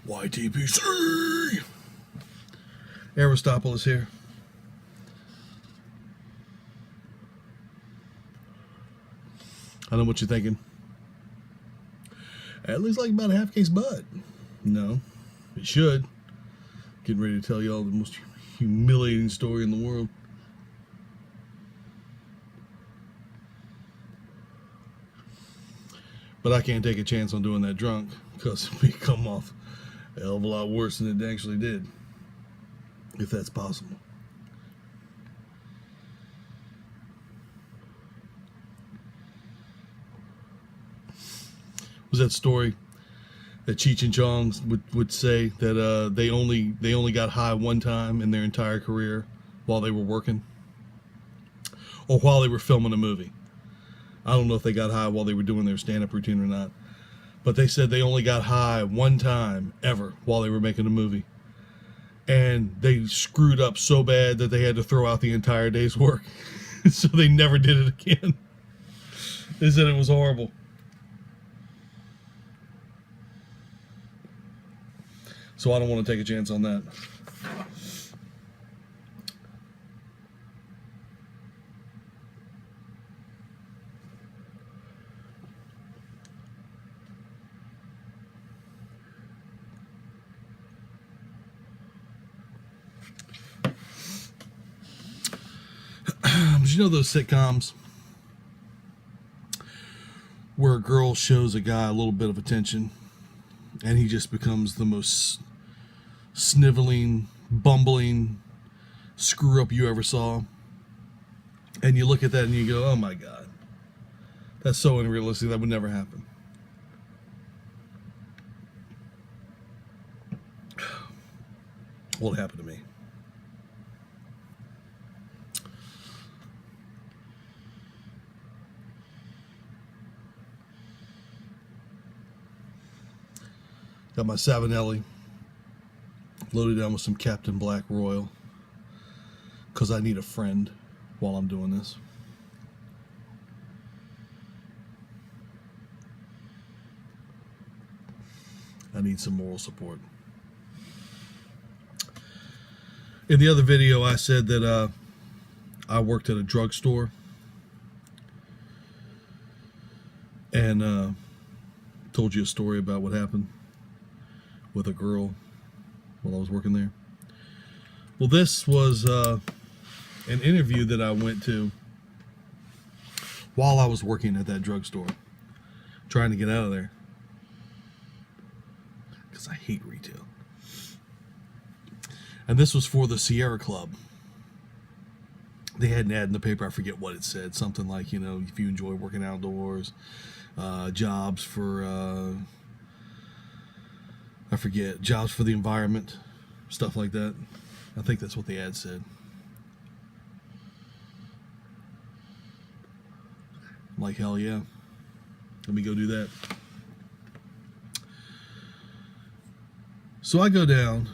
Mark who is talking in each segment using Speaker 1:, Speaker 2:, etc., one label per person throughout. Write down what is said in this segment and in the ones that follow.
Speaker 1: YTPC! Aristopoulos here. I know what you're thinking. At least like about a half case bud. No, it should. Getting ready to tell you all the most humiliating story in the world. But I can't take a chance on doing that drunk because it may come off a hell of a lot worse than it actually did. If that's possible. Was that story that Cheech and Chong would say that they only got high one time in their entire career while they were working or while they were filming a movie? I don't know if they got high while they were doing their stand-up routine or not, but they said they only got high one time ever while they were making a movie, and they screwed up so bad that they had to throw out the entire day's work. So they never did it again. They said it was horrible. So I don't want to take a chance on that. But you know those sitcoms where a girl shows a guy a little bit of attention and he just becomes the most sniveling, bumbling screw up you ever saw? And you look at that and you go, oh my God, that's so unrealistic. That would never happen. Well, it happened to me. Got my Savinelli loaded down with some Captain Black Royal because I need a friend while I'm doing this. I need some moral support. In the other video, I said that I worked at a drugstore and told you a story about what happened with a girl while I was working there. Well, this was an interview that I went to while I was working at that drugstore, trying to get out of there because I hate retail. And this was for the Sierra Club. They had an ad in the paper, I forget what it said, something like, you know, if you enjoy working outdoors, jobs for I forget, jobs for the environment, stuff like that. I think that's what the ad said. I'm like, hell yeah. Let me go do that. So I go down,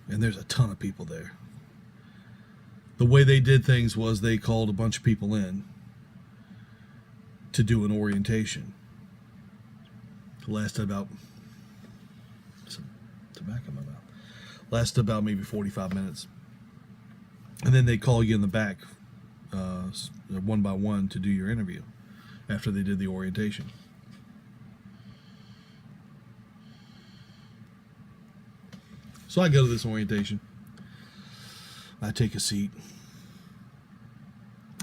Speaker 1: and there's a ton of people there. The way they did things was they called a bunch of people in to do an orientation. It lasted about... tobacco in my mouth. Lasted about maybe 45 minutes. And then they call you in the back one by one to do your interview after they did the orientation. So I go to this orientation. I take a seat.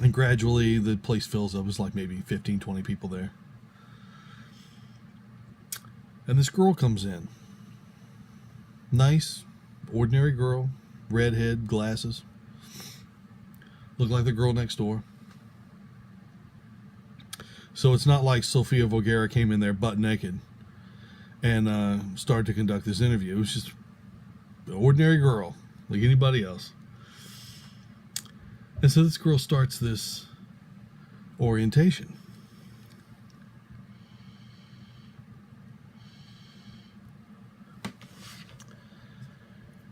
Speaker 1: And gradually the place fills up. There's like maybe 15, 20 people there. And this girl comes in. Nice, ordinary girl, redhead, glasses. Looked like the girl next door. So it's not like Sofia Vergara came in there butt naked and started to conduct this interview. It was just an ordinary girl, like anybody else. And so this girl starts this orientation.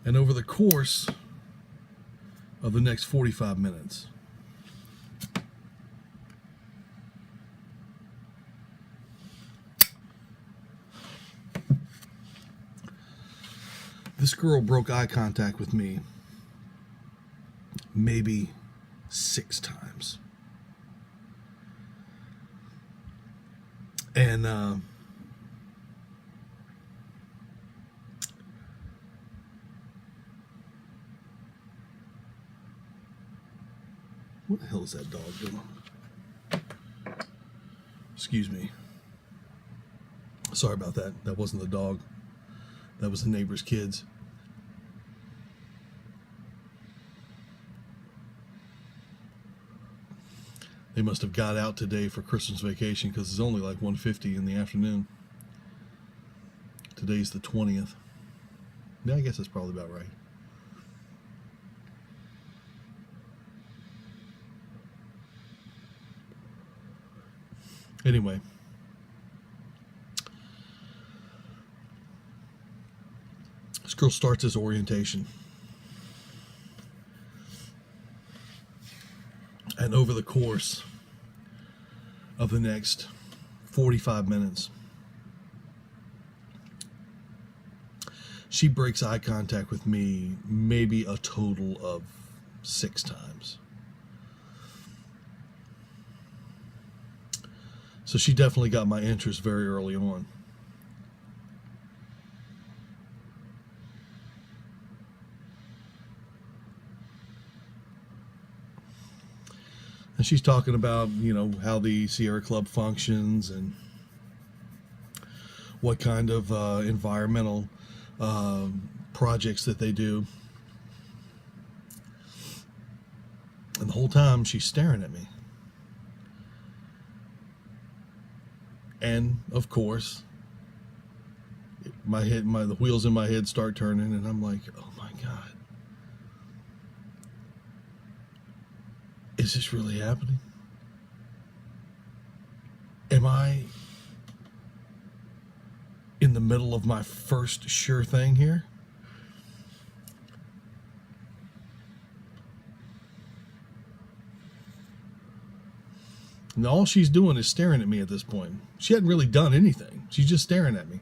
Speaker 1: And over the course of the next 45 minutes, This girl broke eye contact with me maybe 6 times. And what the hell is that dog doing? Excuse me. Sorry about that. That wasn't the dog. That was the neighbor's kids. They must have got out today for Christmas vacation because it's only like 1:50 in the afternoon. Today's the 20th. Yeah, I guess that's probably about right. Anyway. This girl starts his orientation. And over the course of the next 45 minutes, she breaks eye contact with me maybe a total of 6 times. So she definitely got my interest very early on. And she's talking about, how the Sierra Club functions and what kind of environmental projects that they do. And the whole time she's staring at me. And of course, the wheels in my head start turning, and I'm like, oh my God. Is this really happening? Am I in the middle of my first sure thing here? And all she's doing is staring at me at this point. She hadn't really done anything. She's just staring at me.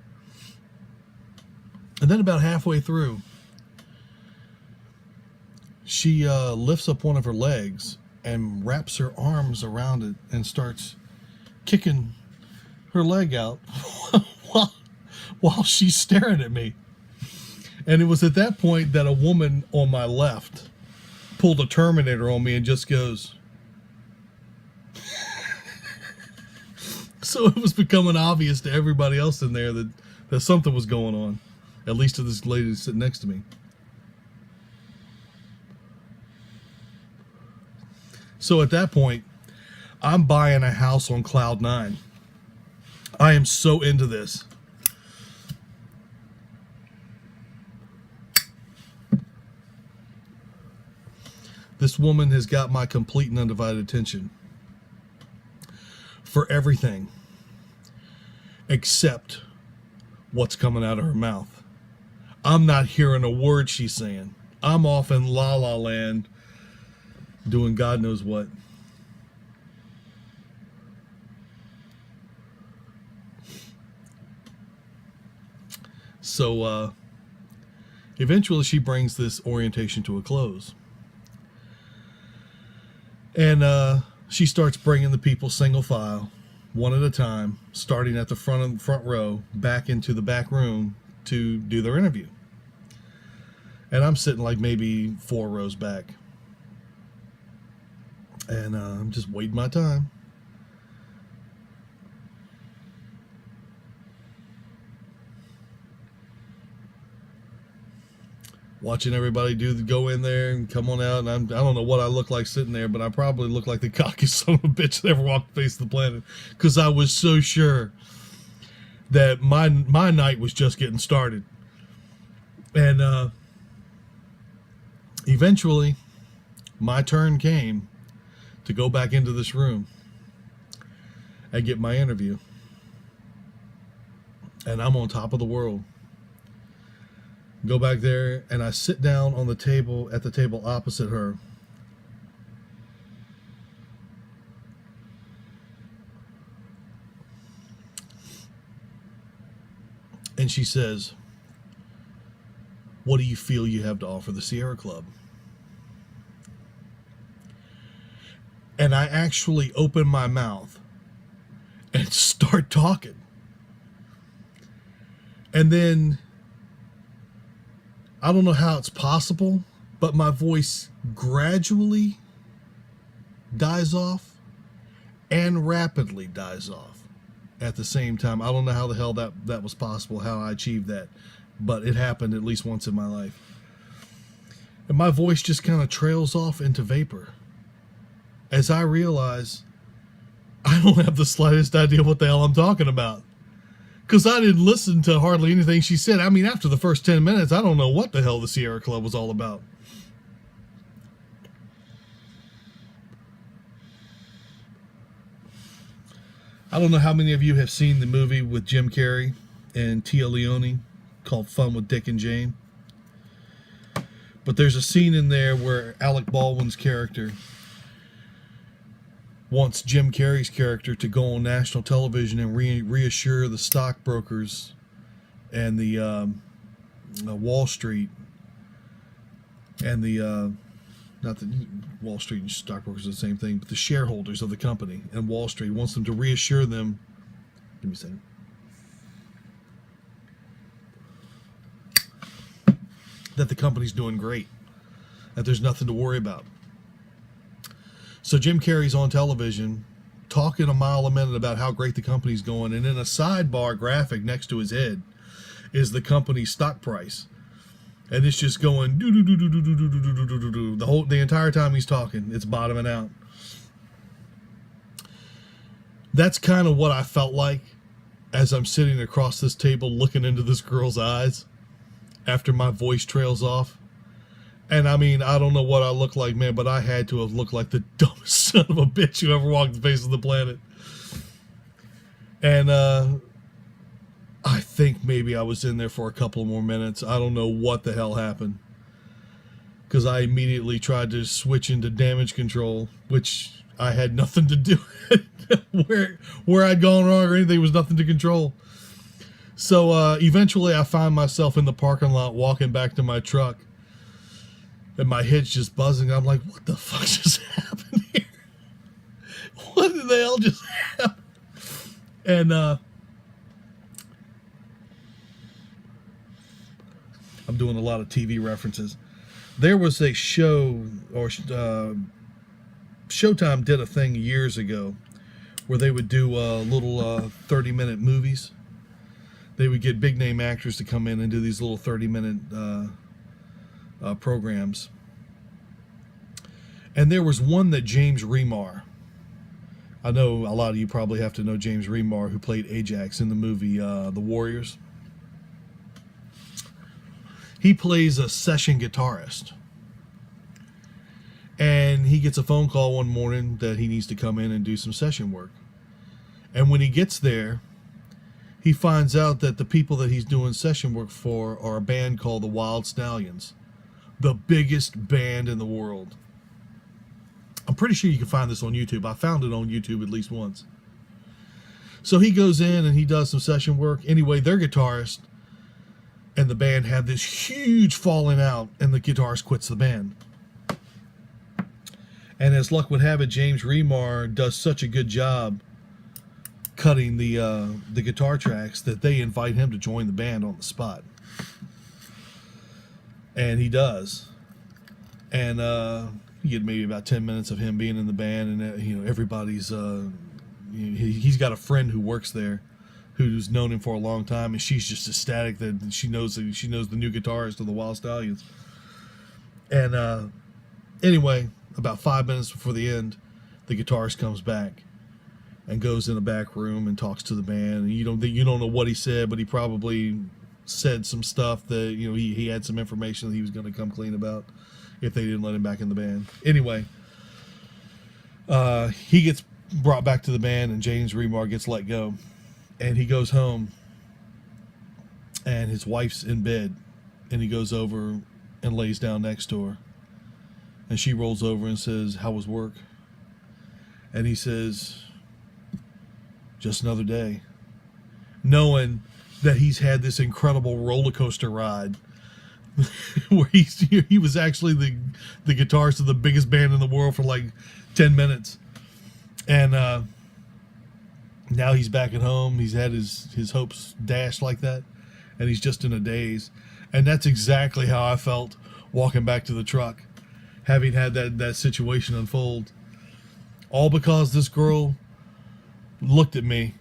Speaker 1: And then about halfway through, she lifts up one of her legs and wraps her arms around it and starts kicking her leg out while she's staring at me. And it was at that point that a woman on my left pulled a Terminator on me and just goes. So it was becoming obvious to everybody else in there that something was going on, at least to this lady sitting next to me. So at that point, I'm buying a house on cloud 9. I am so into this. This woman has got my complete and undivided attention for everything except what's coming out of her mouth. I'm not hearing a word she's saying. I'm off in La La Land doing God knows what. So eventually she brings this orientation to a close. And she starts bringing the people single file, one at a time, starting at the front row, back into the back room to do their interview. And I'm sitting like maybe 4 rows back. And I'm just waiting my time. Watching everybody go in there and come on out, and I don't know what I look like sitting there, but I probably look like the cockiest son of a bitch that ever walked the face of the planet, because I was so sure that my night was just getting started. And eventually, my turn came to go back into this room and get my interview, and I'm on top of the world. Go back there, and I sit down on the table, at the table opposite her. And she says, What do you feel you have to offer the Sierra Club? And I actually open my mouth and start talking. And then, I don't know how it's possible, but my voice gradually dies off and rapidly dies off at the same time. I don't know how the hell that was possible, how I achieved that, but it happened at least once in my life. And my voice just kind of trails off into vapor as I realize I don't have the slightest idea what the hell I'm talking about. Because I didn't listen to hardly anything she said. I mean, after the first 10 minutes, I don't know what the hell the Sierra Club was all about. I don't know how many of you have seen the movie with Jim Carrey and Tia Leone called Fun with Dick and Jane. But there's a scene in there where Alec Baldwin's character wants Jim Carrey's character to go on national television and reassure the stockbrokers and the Wall Street and the not the Wall Street and stockbrokers are the same thing, but the shareholders of the company and Wall Street wants them to reassure them. Give me a second. That the company's doing great, that there's nothing to worry about. So Jim Carrey's on television talking a mile a minute about how great the company's going, and in a sidebar graphic next to his head is the company's stock price, and it's just going do do do do do do do do do do do the entire time he's talking. It's bottoming out. That's kind of what I felt like as I'm sitting across this table looking into this girl's eyes after my voice trails off. And I mean, I don't know what I look like, man, but I had to have looked like the dumbest son of a bitch who ever walked the face of the planet. And I think maybe I was in there for a couple more minutes. I don't know what the hell happened, because I immediately tried to switch into damage control, which I had nothing to do where I'd gone wrong or anything was nothing to control. So eventually I find myself in the parking lot walking back to my truck, and my head's just buzzing. I'm like, what the fuck just happened here? What the hell just happened? And I'm doing a lot of TV references. There was a show, or Showtime did a thing years ago where they would do little 30-minute movies. They would get big name actors to come in and do these little 30-minute programs. And there was one that James Remar, I know a lot of you probably have to know James Remar, who played Ajax in the movie The Warriors. He plays a session guitarist. And he gets a phone call one morning that he needs to come in and do some session work. And when he gets there, he finds out that the people that he's doing session work for are a band called the Wild Stallions, the biggest band in the world. I'm pretty sure you can find this on YouTube. I found it on YouTube at least once. So he goes in and he does some session work. Anyway, their guitarist and the band have this huge falling out, and the guitarist quits the band. And as luck would have it, James Remar does such a good job cutting the guitar tracks that they invite him to join the band on the spot. And he does. And you get maybe about 10 minutes of him being in the band, and everybody's he's got a friend who works there who's known him for a long time, and she's just ecstatic that she knows the new guitarist of the Wild Stallions. And anyway, about 5 minutes before the end, the guitarist comes back and goes in the back room and talks to the band. And you don't know what he said, but he probably said some stuff that he had some information that he was going to come clean about if they didn't let him back in the band. Anyway, he gets brought back to the band, and James Remar gets let go, and he goes home, and his wife's in bed, and he goes over and lays down next to her, and she rolls over and says, "How was work?" And he says, "Just another day," knowing that he's had this incredible roller coaster ride where he was actually the guitarist of the biggest band in the world for like 10 minutes. And now he's back at home. He's had his hopes dashed like that, and he's just in a daze. And that's exactly how I felt walking back to the truck, having had that situation unfold. All because this girl looked at me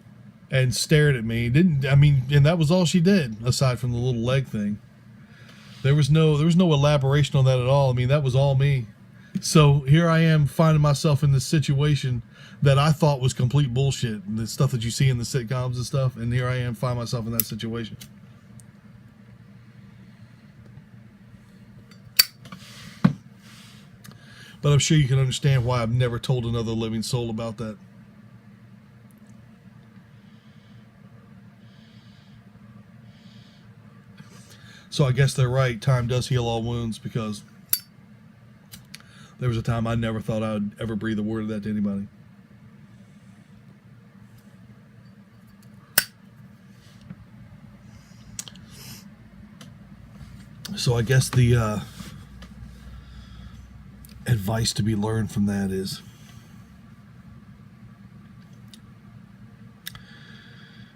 Speaker 1: and stared at me. And that was all she did, aside from the little leg thing. There was no elaboration on that at all. I mean, that was all me. So here I am finding myself in this situation that I thought was complete bullshit, and the stuff that you see in the sitcoms and stuff, and here I am finding myself in that situation. But I'm sure you can understand why I've never told another living soul about that. So I guess they're right. Time does heal all wounds, because there was a time I never thought I would ever breathe a word of that to anybody. So I guess the advice to be learned from that is,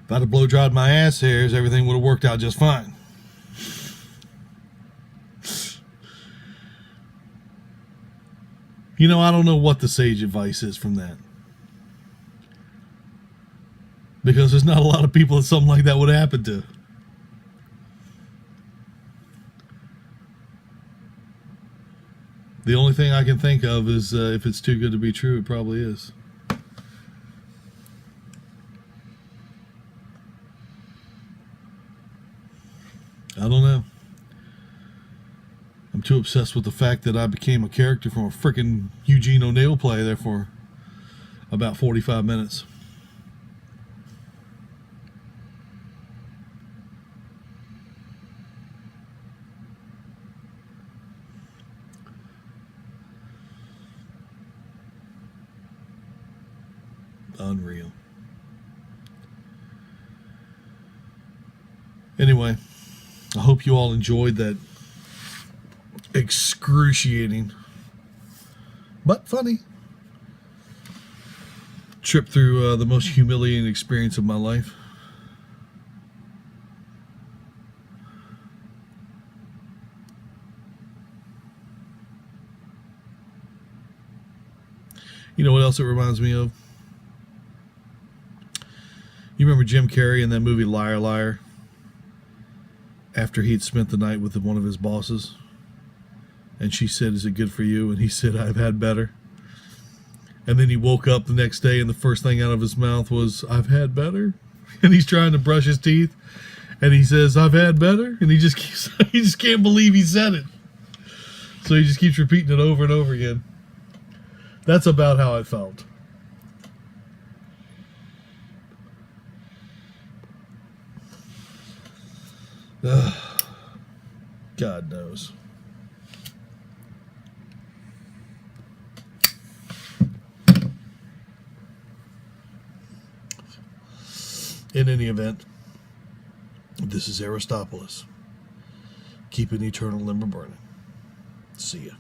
Speaker 1: if I'd have blow dried my ass hairs, everything would have worked out just fine. You know, I don't know what the sage advice is from that, because there's not a lot of people that something like that would happen to. The only thing I can think of is if it's too good to be true, it probably is. I don't know. I'm too obsessed with the fact that I became a character from a frickin' Eugene O'Neill play there for about 45 minutes. Unreal. Anyway, I hope you all enjoyed that excruciating but funny trip through the most humiliating experience of my life. You know what else it reminds me of? You remember Jim Carrey in that movie Liar Liar? After he'd spent the night with one of his bosses, and she said, "Is it good for you?" And he said, "I've had better." And then he woke up the next day, and the first thing out of his mouth was, "I've had better." And he's trying to brush his teeth, and he says, "I've had better." And he just can't believe he said it. So he just keeps repeating it over and over again. That's about how I felt. God knows. In any event, this is Aristopoulos, keeping eternal limber burning. See ya.